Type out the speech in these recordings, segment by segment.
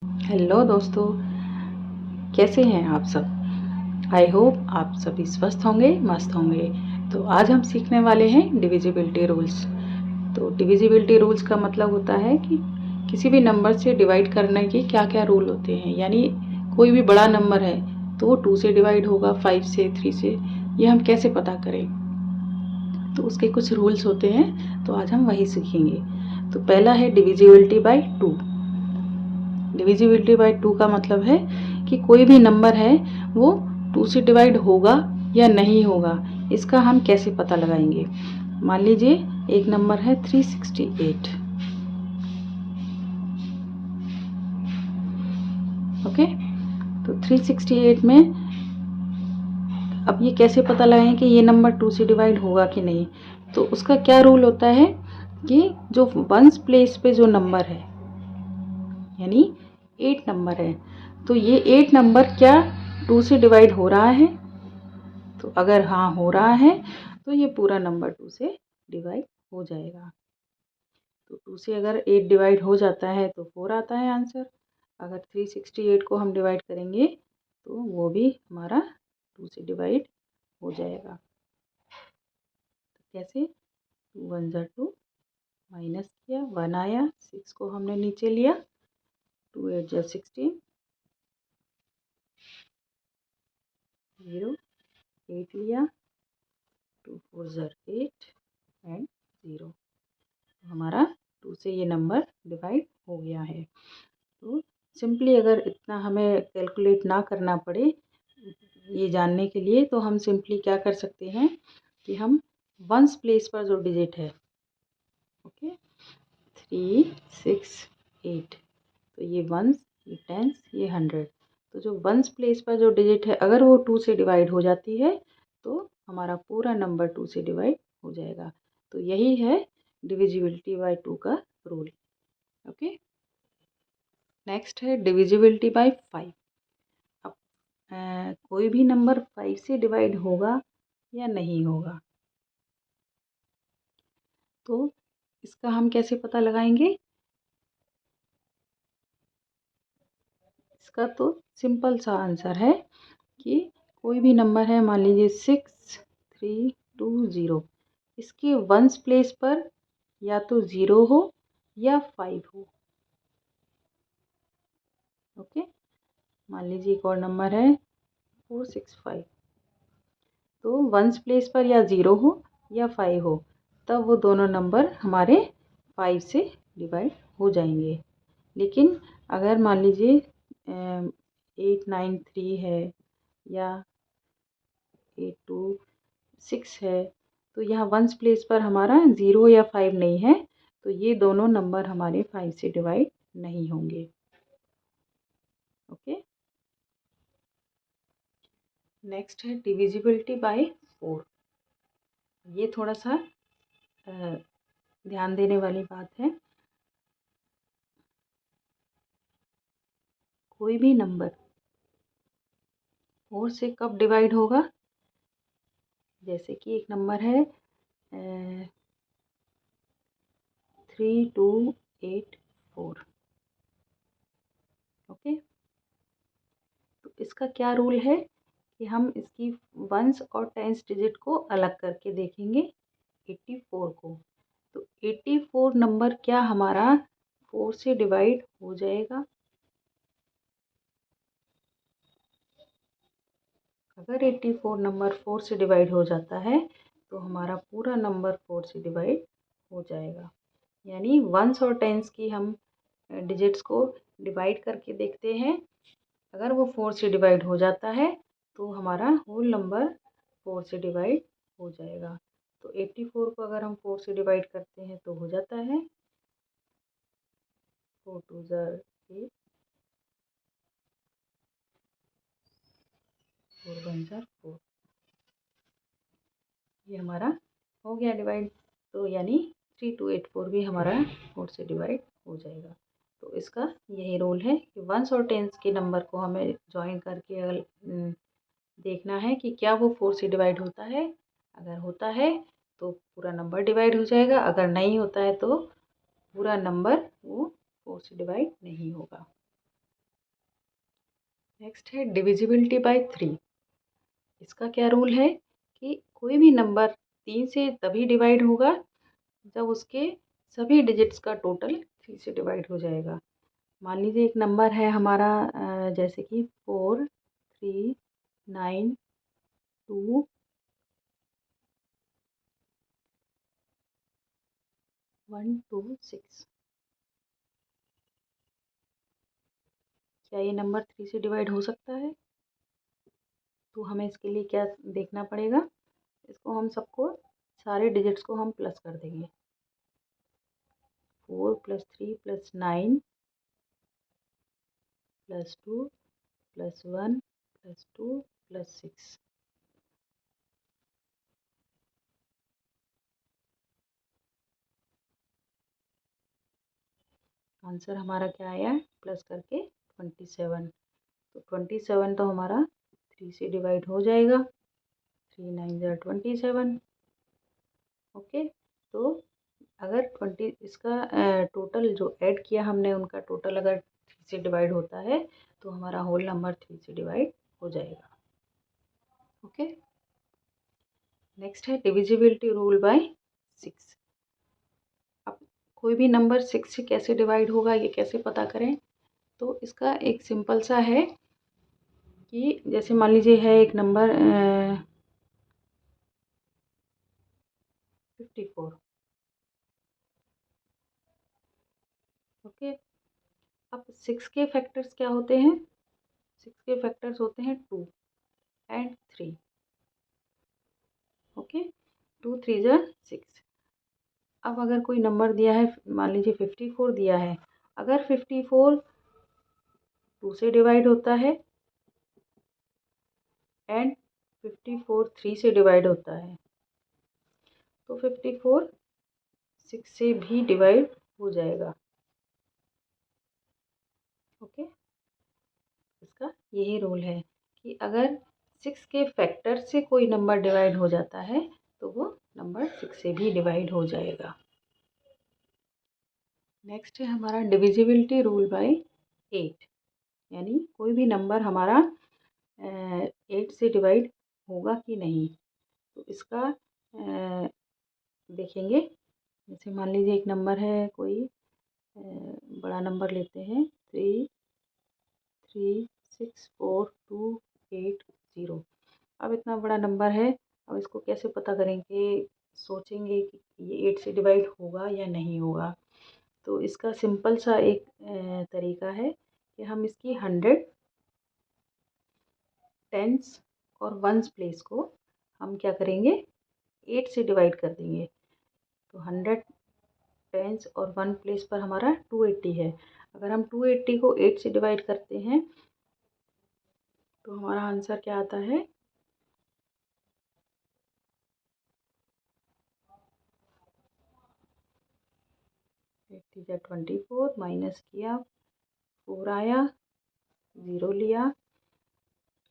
Hello दोस्तों, कैसे हैं आप सब। आई होप आप सभी स्वस्थ होंगे, मस्त होंगे। तो आज हम सीखने वाले हैं डिविजिबिलिटी रूल्स। तो डिविजिबिलिटी रूल्स का मतलब होता है कि किसी भी नंबर से डिवाइड करने के क्या क्या रूल होते हैं। यानी कोई भी बड़ा नंबर है तो वो 2 से डिवाइड होगा, 5 से, 3 से, ये हम कैसे पता करें। तो उसके कुछ रूल्स होते हैं, तो आज हम वही सीखेंगे। तो पहला है डिविजिबिलिटी बाय 2। डिविजिबिलिटी बाय 2 का मतलब है कि कोई भी नंबर है वो 2 से डिवाइड होगा या नहीं होगा, इसका हम कैसे पता लगाएंगे। मान लीजिए एक नंबर है 368। ओके, तो 368 में अब ये कैसे पता लगाएं कि ये नंबर 2 से डिवाइड होगा कि नहीं। तो उसका क्या रूल होता है कि जो वंस प्लेस पे जो नंबर है, यानी 8 नंबर है, तो ये 8 नंबर क्या 2 से डिवाइड हो रहा है। तो अगर हाँ हो रहा है तो ये पूरा नंबर 2 से डिवाइड हो जाएगा। तो 2 से अगर 8 डिवाइड हो जाता है तो 4 आता है आंसर। अगर 368 को हम डिवाइड करेंगे तो वो भी हमारा 2 से डिवाइड हो जाएगा। तो कैसे, 2 वन ज़ा 2, माइनस किया, 1 आया, 6 को हमने नीचे लिया, 2 8 ज़ा 16, 0, 8 लिया, 2 4 ज़ा 8 एंड 0। हमारा 2 से ये नंबर डिवाइड हो गया है। तो सिंपली अगर इतना हमें कैलकुलेट ना करना पड़े ये जानने के लिए, तो हम सिंपली क्या कर सकते हैं कि हम वंस प्लेस पर जो डिजिट है, ओके, 3 6 8, तो ये वंस, ये टेंस, ये 100, तो जो वंस प्लेस पर जो डिजिट है अगर वो 2 से डिवाइड हो जाती है तो हमारा पूरा नंबर 2 से डिवाइड हो जाएगा। तो यही है डिविजिबिलिटी बाय 2 का रूल। ओके, नेक्स्ट है डिविजिबिलिटी बाय 5। अब कोई भी नंबर 5 से डिवाइड होगा या नहीं होगा, तो इसका हम कैसे पता लगाएंगे। इसका तो सिंपल सा आंसर है कि कोई भी नंबर है, मान लीजिए 6320, इसके वंस प्लेस पर या तो 0 हो या 5 हो। ओके, मान लीजिए एक और नंबर है 465, तो वंस प्लेस पर या 0 हो या 5 हो, तब वो दोनों नंबर हमारे 5 से डिवाइड हो जाएंगे। लेकिन अगर मान लीजिए 893 है या 826 है, तो यहाँ वंस प्लेस पर हमारा 0 या 5 नहीं है, तो ये दोनों नंबर हमारे 5 से डिवाइड नहीं होंगे। ओके, नेक्स्ट है डिविजिबिलिटी बाय 4। ये थोड़ा सा ध्यान देने वाली बात है। कोई भी नंबर 4 से कब डिवाइड होगा, जैसे कि एक नंबर है 3284। ओके, तो इसका क्या रूल है कि हम इसकी वंस और टेंस डिजिट को अलग करके देखेंगे। 84 को, तो 84 नंबर क्या हमारा 4 से डिवाइड हो जाएगा। अगर 84 नंबर 4 से डिवाइड हो जाता है तो हमारा पूरा नंबर 4 से डिवाइड हो जाएगा। यानी वंस और टेंस की हम डिजिट्स को डिवाइड करके देखते हैं। अगर वो 4 से डिवाइड हो जाता है तो हमारा होल नंबर 4 से डिवाइड हो जाएगा। तो 84 को अगर हम 4 से डिवाइड करते हैं तो हो जाता है 4 2 ज़ा 8, 4 1 ज़ा 4, ये हमारा हो गया डिवाइड। तो यानी 3284 भी हमारा 4 से डिवाइड हो जाएगा। तो इसका यही रूल है कि वंस और टेंस के नंबर को हमें ज्वाइन करके अगर देखना है कि क्या वो 4 से डिवाइड होता है। अगर होता है तो पूरा नंबर डिवाइड हो जाएगा, अगर नहीं होता है तो पूरा नंबर वो 4 से डिवाइड नहीं होगा। नेक्स्ट है डिविजिबिलिटी बाय 3। इसका क्या रूल है कि कोई भी नंबर 3 से तभी डिवाइड होगा जब उसके सभी डिजिट्स का टोटल 3 से डिवाइड हो जाएगा। मान लीजिए एक नंबर है हमारा जैसे कि 4 3 9 2 1 2 6। क्या ये नंबर 3 से डिवाइड हो सकता है? तो हमें इसके लिए क्या देखना पड़ेगा, इसको हम सबको सारे डिजिट्स को हम प्लस कर देंगे। 4 + 3 + 9 + 2 + 1 + 2 + 6। आंसर हमारा क्या आया प्लस करके 27। तो 27 तो हमारा 3 से डिवाइड हो जाएगा। 3 9 ज़ा 27। ओके, तो अगर 20 इसका टोटल जो ऐड किया हमने उनका टोटल अगर 3 से डिवाइड होता है तो हमारा होल नंबर 3 से डिवाइड हो जाएगा। ओके, नेक्स्ट है डिविजिबिलिटी रूल बाय 6। अब कोई भी नंबर 6 से कैसे डिवाइड होगा, ये कैसे पता करें? तो इसका एक सिंपल सा है कि जैसे मान लीजिए है एक नंबर 54। ओके, अब 6 के फैक्टर्स क्या होते हैं? 6 के फैक्टर्स होते हैं 2 एंड 3। ओके, 2 3 ज़ा 6। अब अगर कोई नंबर दिया है, मान लीजिए 54 दिया है, अगर 54 2 से डिवाइड होता है एंड 54 3 से डिवाइड होता है तो 54 6 से भी डिवाइड हो जाएगा। ओके, इसका यही रूल है कि अगर 6 के फैक्टर से कोई नंबर डिवाइड हो जाता है तो वो नंबर 6 से भी डिवाइड हो जाएगा। नेक्स्ट है हमारा डिविजिबिलिटी रूल बाय 8। यानी कोई भी नंबर हमारा 8 से डिवाइड होगा कि नहीं, तो इसका देखेंगे। जैसे मान लीजिए एक नंबर है कोई बड़ा नंबर लेते हैं 3 3 6 4 2 8 0। अब इतना बड़ा नंबर है, अब इसको कैसे पता करेंगे? सोचेंगे कि ये 8 से डिवाइड होगा या नहीं होगा। तो इसका सिंपल सा एक तरीका है कि हम इसकी 100 टेंस और वंस प्लेस को हम क्या करेंगे 8 से डिवाइड कर देंगे। तो 100 टेंस और 1 प्लेस पर हमारा 280 है। अगर हम 280 को 8 से डिवाइड करते हैं तो हमारा आंसर क्या आता है 80 ज़ा 24 माइनस किया 4 आया 0 लिया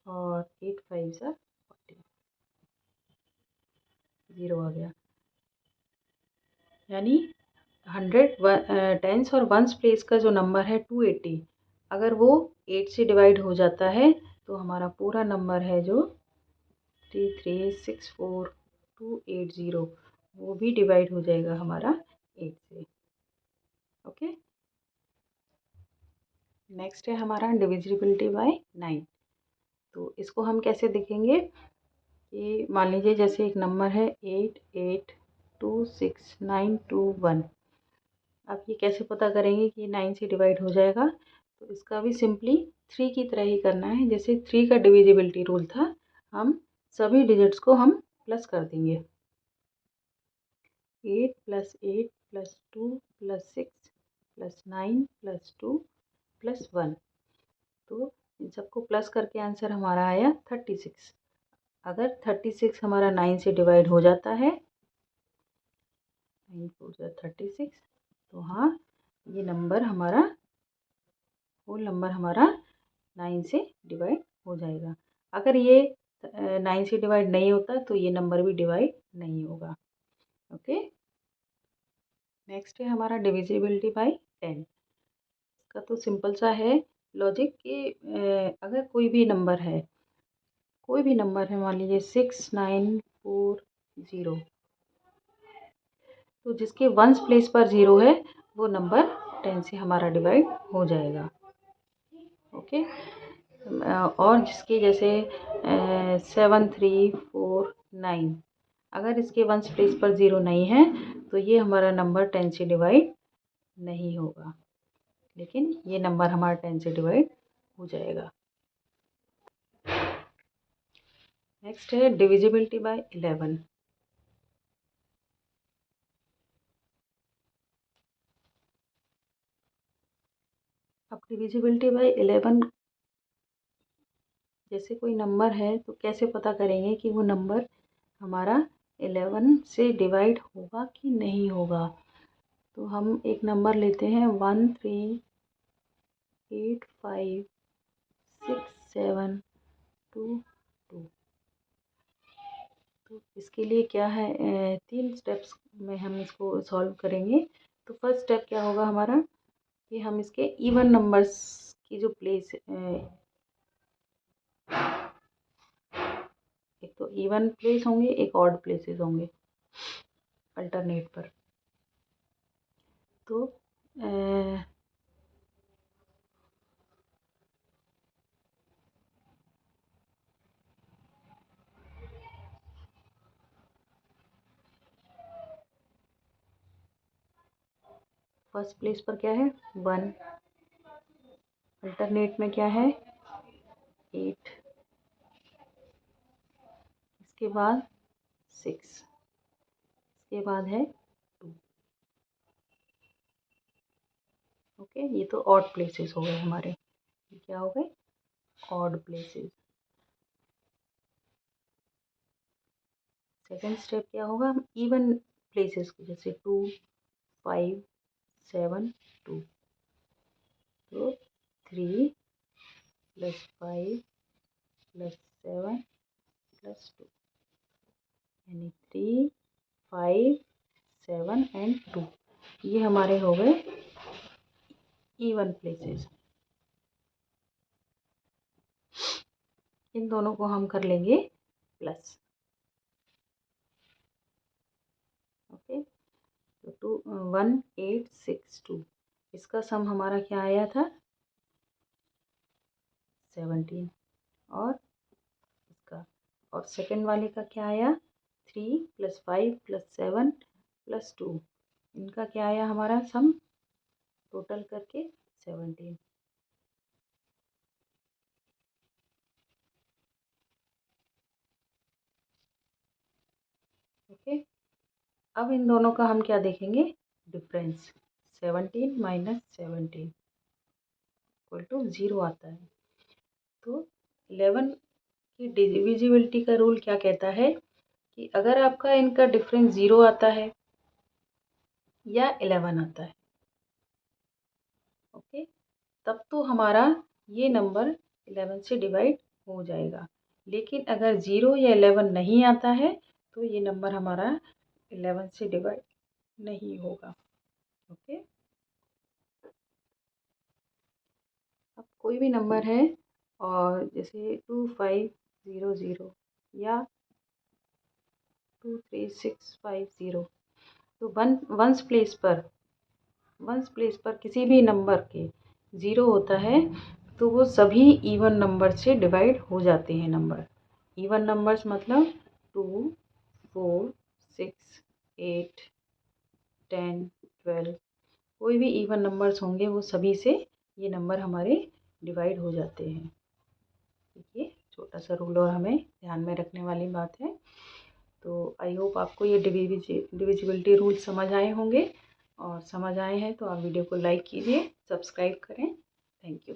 और 8 5 ज़ा 40 0 आ गया। यानी 100 टेंस और वंस प्लेस का जो नंबर है 280, अगर वो 8 से डिवाइड हो जाता है तो हमारा पूरा नंबर है जो 3364280 वो भी डिवाइड हो जाएगा हमारा 8 से। ओके, नेक्स्ट है हमारा डिविजिबिलिटी बाय 9। तो इसको हम कैसे देखेंगे कि मान लीजिए जैसे एक नंबर है 88269221। आप ये कैसे पता करेंगे कि 9 से डिवाइड हो जाएगा? तो इसका भी सिंपली 3 की तरह ही करना है। जैसे 3 का डिविजिबिलिटी रूल था, हम सभी डिजिट्स को हम प्लस कर देंगे। 8 + 8 + 2 + 6 + 9 + 2 + 1। तो इन सबको प्लस करके आंसर हमारा आया 36। अगर 36 हमारा 9 से डिवाइड हो जाता है, 9 4 ज़ा 36, तो हाँ ये नंबर हमारा होल नंबर हमारा 9 से डिवाइड हो जाएगा। अगर ये 9 से डिवाइड नहीं होता तो ये नंबर भी डिवाइड नहीं होगा। ओके, नेक्स्ट है हमारा डिविजिबिलिटी बाय 10। इसका तो सिंपल सा है लॉजिक कि अगर कोई भी नंबर है मान लीजिए 6940, तो जिसके वंस प्लेस पर 0 है वो नंबर 10 से हमारा डिवाइड हो जाएगा। ओके। और जिसके जैसे 7349, अगर इसके वंस प्लेस पर 0 नहीं है तो ये हमारा नंबर 10 से डिवाइड नहीं होगा, लेकिन ये नंबर हमारा 10 से डिवाइड हो जाएगा। नेक्स्ट है डिविजिबिलिटी बाय 11। अब डिविजिबिलिटी बाय 11, जैसे कोई नंबर है तो कैसे पता करेंगे कि वो नंबर हमारा 11 से डिवाइड होगा कि नहीं होगा। तो हम एक नंबर लेते हैं 13856722। तो इसके लिए क्या है, 3 स्टेप्स में हम इसको सॉल्व करेंगे। तो फर्स्ट स्टेप क्या होगा हमारा कि हम इसके इवन नंबर्स की जो प्लेस, एक तो इवन प्लेस होंगे, एक ऑड प्लेसेस होंगे अल्टरनेट पर। तो फर्स्ट प्लेस पर क्या है 1, अल्टरनेट में क्या है 8, इसके बाद 6, इसके बाद है 2। ओके, ये तो ऑड प्लेसेस हो गए हमारे। ये क्या हो गए ऑड प्लेसेस। सेकंड स्टेप क्या होगा, हम इवन प्लेसेस को, जैसे 2 5 7 2, तो 3 + 5 + 7 + 2, यानी 3 5 7 एंड 2, ये हमारे हो गए इवन प्लेसेस। इन दोनों को हम कर लेंगे प्लस। ओके, तो 1862, इसका सम हमारा क्या आया था 17, और इसका, और सेकंड वाले का क्या आया 3 + 5 + 7 + 2, इनका क्या आया हमारा सम टोटल करके 17। ओके, अब इन दोनों का हम क्या देखेंगे डिफरेंस, 17 - 17 = 0 आता है। तो 11 की डिविजिबिलिटी का रूल क्या कहता है कि अगर आपका इनका डिफरेंस 0 आता है या 11 आता है, ओके, तब तो हमारा ये नंबर 11 से डिवाइड हो जाएगा। लेकिन अगर 0 या 11 नहीं आता है तो ये नंबर हमारा 11 से डिवाइड नहीं होगा। ओके, अब कोई भी नंबर है और जैसे 2500 या 23650, तो वंस प्लेस पर किसी भी नंबर के 0 होता है तो वो सभी इवन नंबर से डिवाइड हो जाते हैं। नंबर इवन नंबर्स मतलब 2 4 6 8 10 12, कोई भी इवन नंबर्स होंगे वो सभी से ये नंबर हमारे डिवाइड हो जाते हैं। ये छोटा सा रूल और हमें ध्यान में रखने वाली बात है। तो आई होप आपको ये डिविजिबिलिटी रूल समझ आए होंगे, और समझ आए हैं तो आप वीडियो को लाइक कीजिए, सब्सक्राइब करें। Thank you.